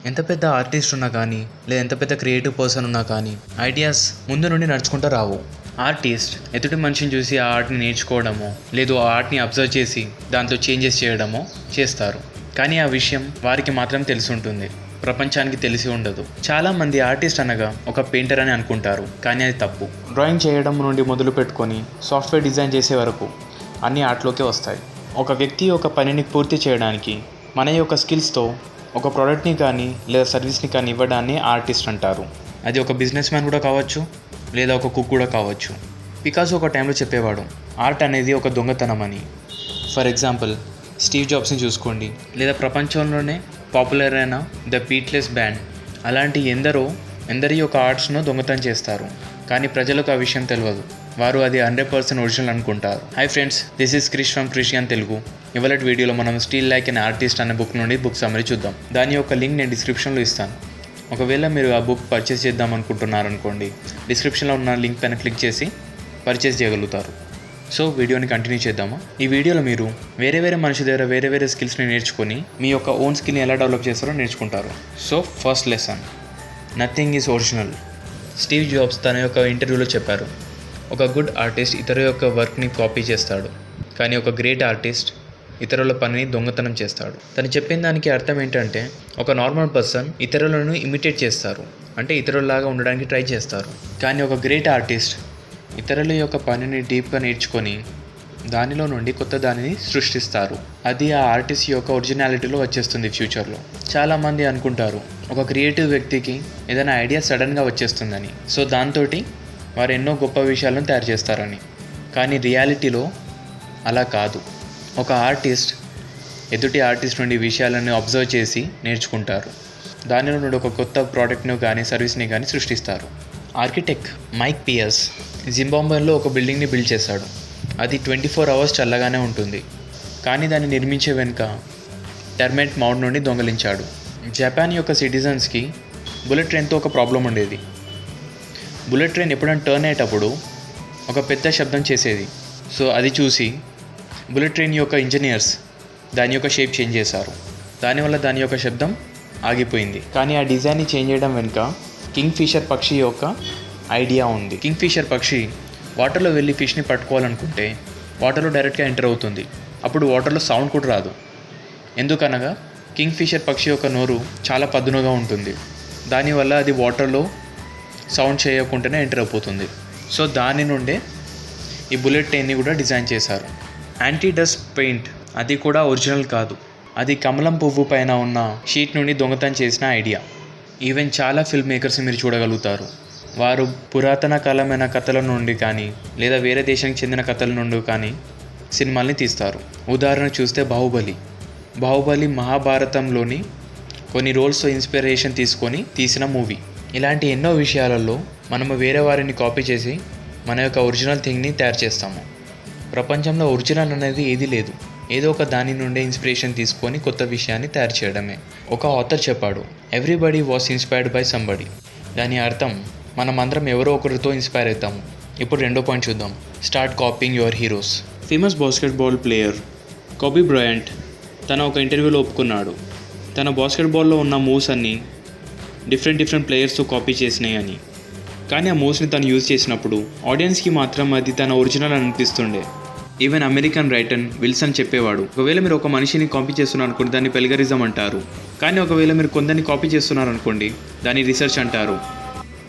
ఎంత పెద్ద ఆర్టిస్ట్ ఉన్నా కానీ లేదా ఎంత పెద్ద క్రియేటివ్ పర్సన్ ఉన్నా కానీ ఐడియాస్ ముందు నుండి నడుచుకుంటూ రావు. ఆర్టిస్ట్ ఎదుటి మనిషిని చూసి ఆ ఆర్ట్ని నేర్చుకోవడమో లేదు ఆ ఆర్ట్ని అబ్జర్వ్ చేసి దాంతో చేంజెస్ చేయడమో చేస్తారు. కానీ ఆ విషయం వారికి మాత్రం తెలిసి ఉంటుంది, ప్రపంచానికి తెలిసి ఉండదు. చాలామంది ఆర్టిస్ట్ అనగా ఒక పెయింటర్ అని అనుకుంటారు, కానీ అది తప్పు. డ్రాయింగ్ చేయడం నుండి మొదలు పెట్టుకొని సాఫ్ట్వేర్ డిజైన్ చేసే వరకు అన్ని ఆర్ట్లోకే వస్తాయి. ఒక వ్యక్తి ఒక పనిని పూర్తి చేయడానికి మన యొక్క స్కిల్స్తో ఒక ప్రోడక్ట్ని కానీ లేదా సర్వీస్ని కానీ ఇవ్వడాన్ని ఆర్టిస్ట్ అంటారు. అది ఒక బిజినెస్ మ్యాన్ కూడా కావచ్చు, లేదా ఒక కుక్ కూడా కావచ్చు. పికాసో ఒక టైంలో చెప్పేవాడు ఆర్ట్ అనేది ఒక దొంగతనం అని. ఫర్ ఎగ్జాంపుల్ స్టీవ్ జాబ్స్ని చూసుకోండి, లేదా ప్రపంచంలోనే పాపులర్ అయిన ద బీట్లెస్ బ్యాండ్. అలాంటి ఎందరి యొక్క ఆర్ట్స్ను దొంగతనం చేస్తారు, కానీ ప్రజలకు ఆ విషయం తెలియదు. వారు అది 100% ఒరిజినల్ అనుకుంటారు. Hi friends, this is Krish from krishgyan Telugu. ఇవాళ వీడియోలో మనం స్టిల్ లైక్ ఎన్ ఆర్టిస్ట్ అనే బుక్ నుండి బుక్ సమ్మరీ చూద్దాం. దాని యొక్క లింక్ నేను డిస్క్రిప్షన్లో ఇస్తాను. ఒకవేళ మీరు ఆ బుక్ పర్చేస్ చేద్దాం అనుకుంటున్నారనుకోండి, డిస్క్రిప్షన్లో ఉన్న లింక్ పైన క్లిక్ చేసి పర్చేస్ చేయగలుగుతారు. సో వీడియోని కంటిన్యూ చేద్దామా. ఈ వీడియోలో మీరు వేరే మనిషి దగ్గర వేరే స్కిల్స్ని నేర్చుకొని మీ యొక్క ఓన్ స్కిల్ని ఎలా డెవలప్ చేస్తారో నేర్చుకుంటారు. So first lesson, nothing is original. Steve jobs తన యొక్క ఇంటర్వ్యూలో చెప్పారు, ఒక గుడ్ ఆర్టిస్ట్ ఇతర యొక్క వర్క్ని కాపీ చేస్తాడు, కానీ ఒక గ్రేట్ ఆర్టిస్ట్ ఇతరుల పనిని దొంగతనం చేస్తాడు. తను చెప్పిన దానికి అర్థం ఏంటంటే, ఒక నార్మల్ పర్సన్ ఇతరులను ఇమిటేట్ చేస్తారు, అంటే ఇతరులలాగా ఉండడానికి ట్రై చేస్తారు. కానీ ఒక గ్రేట్ ఆర్టిస్ట్ ఇతరుల యొక్క పనిని డీప్గా నేర్చుకొని దానిలో నుండి కొత్త దానిని సృష్టిస్తారు. అది ఆ ఆర్టిస్ట్ యొక్క ఒరిజినాలిటీలో వచ్చేస్తుంది ఫ్యూచర్లో. చాలామంది అనుకుంటారు ఒక క్రియేటివ్ వ్యక్తికి ఏదైనా ఐడియా సడన్గా వచ్చేస్తుందని, సో దాంతో వారు ఎన్నో గొప్ప విషయాలను తయారు చేస్తారని. కానీ రియాలిటీలో అలా కాదు. ఒక ఆర్టిస్ట్ ఎదుటి ఆర్టిస్ట్ నుండి విషయాలను అబ్జర్వ్ చేసి నేర్చుకుంటారు, దానిలో నుండి ఒక కొత్త ప్రోడక్ట్ను కానీ సర్వీస్ని కానీ సృష్టిస్తారు. ఆర్కిటెక్ట్ మైక్ పియర్స్ జింబాబ్వేలో ఒక బిల్డింగ్ని బిల్డ్ చేశాడు. అది 24 hours చల్లగానే ఉంటుంది, కానీ దాన్ని నిర్మించే వెనుక టెర్మైట్ మౌండ్ నుండి దొంగలించాడు. జపాన్ యొక్క సిటిజన్స్కి బుల్లెట్ ట్రైన్తో ఒక ప్రాబ్లం ఉండేది. బుల్లెట్ ట్రైన్ ఎప్పుడైనా టర్న్ అయ్యేటప్పుడు ఒక పెద్ద శబ్దం చేసేది. సో అది చూసి బుల్లెట్ ట్రైన్ యొక్క ఇంజనీర్స్ దాని యొక్క షేప్ చేంజ్ చేశారు. దానివల్ల దాని యొక్క శబ్దం ఆగిపోయింది. కానీ ఆ డిజైన్ని చేంజ్ చేయడం వెనుక కింగ్ ఫిషర్ పక్షి యొక్క ఐడియా ఉంది. కింగ్ ఫిషర్ పక్షి వాటర్లో వెళ్ళి ఫిష్ని పట్టుకోవాలనుకుంటే వాటర్లో డైరెక్ట్గా ఎంటర్ అవుతుంది. అప్పుడు వాటర్లో సౌండ్ కూడా రాదు. ఎందుకనగా కింగ్ ఫిషర్ పక్షి యొక్క నోరు చాలా పదునుగా ఉంటుంది. దానివల్ల అది వాటర్లో సౌండ్ చేయకుండానే ఎంటర్ అయిపోతుంది. సో దాని నుండే ఈ బుల్లెట్ ట్రైన్ని కూడా డిజైన్ చేశారు. యాంటీ డస్ట్ పెయింట్ అది కూడా ఒరిజినల్ కాదు, అది కమలం పువ్వు పైన ఉన్న షీట్ నుండి దొంగతనం చేసిన ఐడియా. ఈవెన్ చాలా ఫిల్మ్ మేకర్స్ని మీరు చూడగలుగుతారు. వారు పురాతన కాలమైన కథల నుండి కానీ లేదా వేరే దేశానికి చెందిన కథల నుండి కానీ సినిమాల్ని తీస్తారు. ఉదాహరణ చూస్తే బాహుబలి మహాభారతంలోని కొన్ని రోల్స్తో ఇన్స్పిరేషన్ తీసుకొని తీసిన మూవీ. ఇలాంటి ఎన్నో విషయాలలో మనము వేరే వారిని కాపీ చేసి మన యొక్క ఒరిజినల్ థింగ్ని తయారు చేస్తాము. ప్రపంచంలో ఒరిజినల్ అనేది ఏది లేదు, ఏదో ఒక దాని నుండే ఇన్స్పిరేషన్ తీసుకొని కొత్త విషయాన్ని తయారు చేయడమే. ఒక ఆథర్ చెప్పాడు, everybody was inspired by somebody. దాని అర్థం మనమందరం ఎవరో ఒకరితో ఇన్స్పైర్ అవుతాము. ఇప్పుడు రెండో పాయింట్ చూద్దాం, start copying your heroes. Famous basketball player Kobe Bryant తన ఒక ఇంటర్వ్యూలో ఒప్పుకున్నాడు, తన బాస్కెట్బాల్లో ఉన్న మూవ్స్ అన్నీ డిఫరెంట్ ప్లేయర్స్తో కాపీ చేసినాయి అని. కానీ ఆ మూవ్స్ని తను యూజ్ చేసినప్పుడు ఆడియన్స్కి మాత్రం అది తన ఒరిజినల్ అనిపిస్తుండే. ఈవెన్ అమెరికన్ రైటర్ విల్సన్ చెప్పేవాడు, ఒకవేళ మీరు ఒక మనిషిని కాపీ చేస్తున్నారు అనుకోండి దాన్ని పెల్గరిజం అంటారు, కానీ ఒకవేళ మీరు కొందరిని కాపీ చేస్తున్నారు అనుకోండి దాన్ని రీసెర్చ్ అంటారు.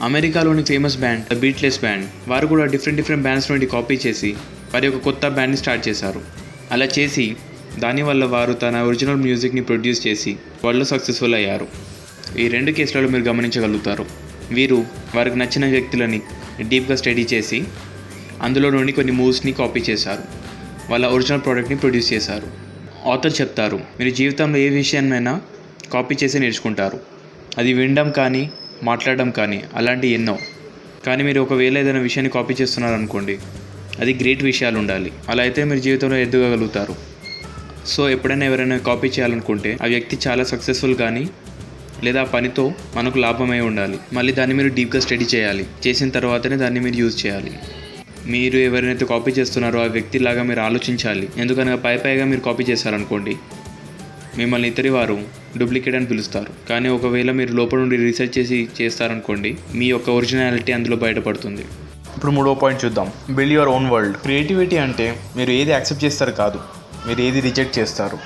అమెరికాలోని ఫేమస్ బ్యాండ్ ద బీట్లెస్ బ్యాండ్, వారు కూడా డిఫరెంట్ బ్యాండ్స్ నుండి కాపీ చేసి వారి ఒక కొత్త బ్యాండ్ని స్టార్ట్ చేశారు. అలా చేసి దానివల్ల వారు తన ఒరిజినల్ మ్యూజిక్ని ప్రొడ్యూస్ చేసి వాళ్ళు సక్సెస్ఫుల్ అయ్యారు. ఈ రెండు కేసులలో మీరు గమనించగలుగుతారు. వీరు వారికి నచ్చిన వ్యక్తులని డీప్గా స్టడీ చేసి అందులో నుండి కొన్ని మూవ్స్ని కాపీ చేశారు, వాళ్ళ ఒరిజినల్ ప్రోడక్ట్ని ప్రొడ్యూస్ చేశారు. ఆథర్ చెప్తారు, మీరు జీవితంలో ఏ విషయాన్నైనా కాపీ చేసి నేర్చుకుంటారు, అది వినడం కానీ మాట్లాడడం కానీ అలాంటి ఎన్నో. కానీ మీరు ఒకవేళ ఏదైనా విషయాన్ని కాపీ చేస్తున్నారనుకోండి, అది గ్రేట్ విషయాలు ఉండాలి, అలా అయితే మీరు జీవితంలో ఎదగలుగుతారు. సో ఎప్పుడైనా ఎవరైనా కాపీ చేయాలనుకుంటే ఆ వ్యక్తి చాలా సక్సెస్ఫుల్ కానీ లేదా పనితో మనకు లాభమై ఉండాలి. మళ్ళీ దాన్ని మీరు డీప్గా స్టడీ చేయాలి, చేసిన తర్వాతనే దాన్ని మీరు యూజ్ చేయాలి. మీరు ఎవరైతే కాపీ చేస్తున్నారో ఆ వ్యక్తిలాగా మీరు ఆలోచించాలి. ఎందుకనగా పైగా మీరు కాపీ చేశారనుకోండి మిమ్మల్ని ఇతరి వారు డూప్లికేట్ అని పిలుస్తారు. కానీ ఒకవేళ మీరు లోపల నుండి రీసెర్చ్ చేసి చేస్తారనుకోండి, మీ యొక్క ఒరిజినాలిటీ అందులో బయటపడుతుంది. ఇప్పుడు 3వ పాయింట్ చూద్దాం. Build your own world. Creativity అంటే మీరు ఏది యాక్సెప్ట్ చేస్తారు కాదు, మీరు ఏది రిజెక్ట్ చేస్తారు.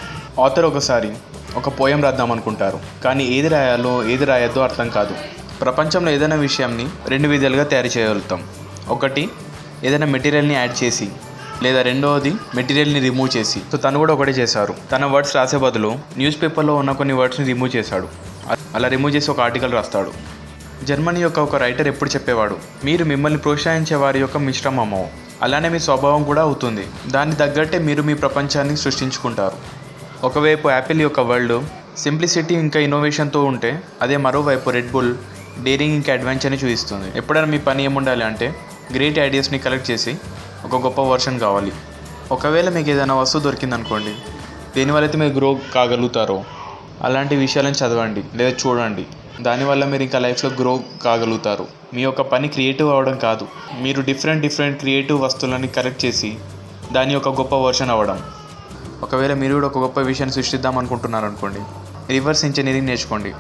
ఆథర్ ఒకసారి ఒక పోయం రాద్దాం అనుకుంటారు, కానీ ఏది రాయాలో ఏది రాయొద్దో అర్థం కాదు. ప్రపంచంలో ఏదైనా విషయాన్ని 2 విధాలుగా తయారు చేయగలుగుతాం. ఒకటి ఏదైనా మెటీరియల్ని యాడ్ చేసి, లేదా రెండవది మెటీరియల్ని రిమూవ్ చేసి. సో తను కూడా ఒకటే చేశారు. తన వర్డ్స్ రాసే బదులు న్యూస్ పేపర్లో ఉన్న కొన్ని వర్డ్స్ని రిమూవ్ చేశాడు. అలా రిమూవ్ చేసి ఒక ఆర్టికల్ రాస్తాడు. జర్మనీ యొక్క ఒక రైటర్ ఎప్పుడు చెప్పేవాడు, మీరు మిమ్మల్ని ప్రోత్సహించే వారి యొక్క మిశ్రమము, అలానే మీ స్వభావం కూడా అవుతుంది. దాన్ని తగ్గట్టే మీరు మీ ప్రపంచాన్ని సృష్టించుకుంటారు. ఒకవైపు యాపిల్ యొక్క వరల్డ్ సింప్లిసిటీ ఇంకా ఇన్నోవేషన్తో ఉంటే, అదే మరోవైపు రెడ్ బుల్ డేరింగ్ ఇంకా అడ్వెంచర్ని చూపిస్తుంది. ఎప్పుడైనా మీ పని ఏముండాలి అంటే గ్రేట్ ఐడియాస్ని కలెక్ట్ చేసి ఒక గొప్ప వర్షన్ కావాలి. ఒకవేళ మీకు ఏదైనా వస్తువు దొరికిందనుకోండి, దేనివల్ల అయితే మీరు గ్రో కాగలుగుతారో అలాంటి విషయాలను చదవండి లేదా చూడండి. దానివల్ల మీరు ఇంకా లైఫ్లో గ్రో కాగలుగుతారు. మీ యొక్క పని క్రియేటివ్ అవ్వడం కాదు, మీరు డిఫరెంట్ క్రియేటివ్ వస్తువులని కలెక్ట్ చేసి దాని యొక్క గొప్ప వర్షన్ అవ్వడం. ఒకవేళ మీరు కూడా ఒక గొప్ప విషయాన్ని సృష్టిద్దాం అనుకుంటున్నారు అనుకోండి, రివర్స్ ఇంజనీరింగ్ నేర్చుకోండి.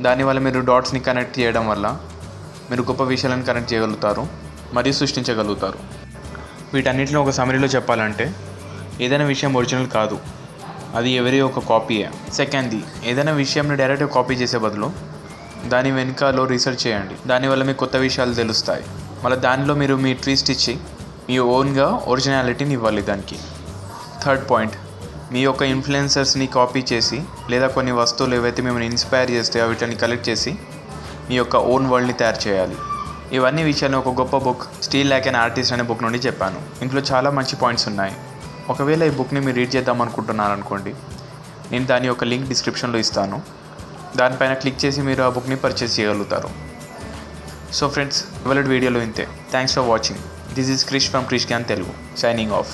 దానివల్ల మీరు డాట్స్ని కనెక్ట్ చేయడం వల్ల మీరు గొప్ప విషయాలను కనెక్ట్ చేయగలుగుతారు మరియు సృష్టించగలుగుతారు. వీటన్నిటిలో ఒక సమరీలో చెప్పాలంటే, ఏదైనా విషయం ఒరిజినల్ కాదు, అది ఎవరి ఒక కాపీయే. సెకండ్ది, ఏదైనా విషయంని డైరెక్ట్గా కాపీ చేసే బదులు దాని వెనుకలో రీసెర్చ్ చేయండి. దానివల్ల మీకు కొత్త విషయాలు తెలుస్తాయి. మళ్ళీ దానిలో మీరు మీ ట్విస్ట్ ఇచ్చి మీ ఓన్గా ఒరిజినాలిటీని ఇవ్వాలి దానికి. థర్డ్ పాయింట్, మీ యొక్క ఇన్ఫ్లుయెన్సర్స్ని కాపీ చేసి లేదా కొన్ని వస్తువులు ఏవైతే మిమ్మల్ని ఇన్స్పైర్ చేస్తే వీటిని కలెక్ట్ చేసి మీ యొక్క ఓన్ వరల్డ్ని తయారు చేయాలి. ఇవన్నీ విషయాన్ని ఒక గొప్ప book steel like an artist అనే బుక్ నుండి చెప్పాను. ఇందులో చాలా మంచి పాయింట్స్ ఉన్నాయి. ఒకవేళ ఈ బుక్ని మీరు రీడ్ చేద్దాం అనుకుంటున్నారు అనుకోండి, నేను దాని యొక్క లింక్ డిస్క్రిప్షన్లో ఇస్తాను. దానిపైన క్లిక్ చేసి మీరు ఆ బుక్ని పర్చేస్ చేయగలుగుతారు. సో ఫ్రెండ్స్, ఇవాళ వీడియోలో ఇంతే. Thanks for watching. This is Krish from krishgyan Telugu, signing off.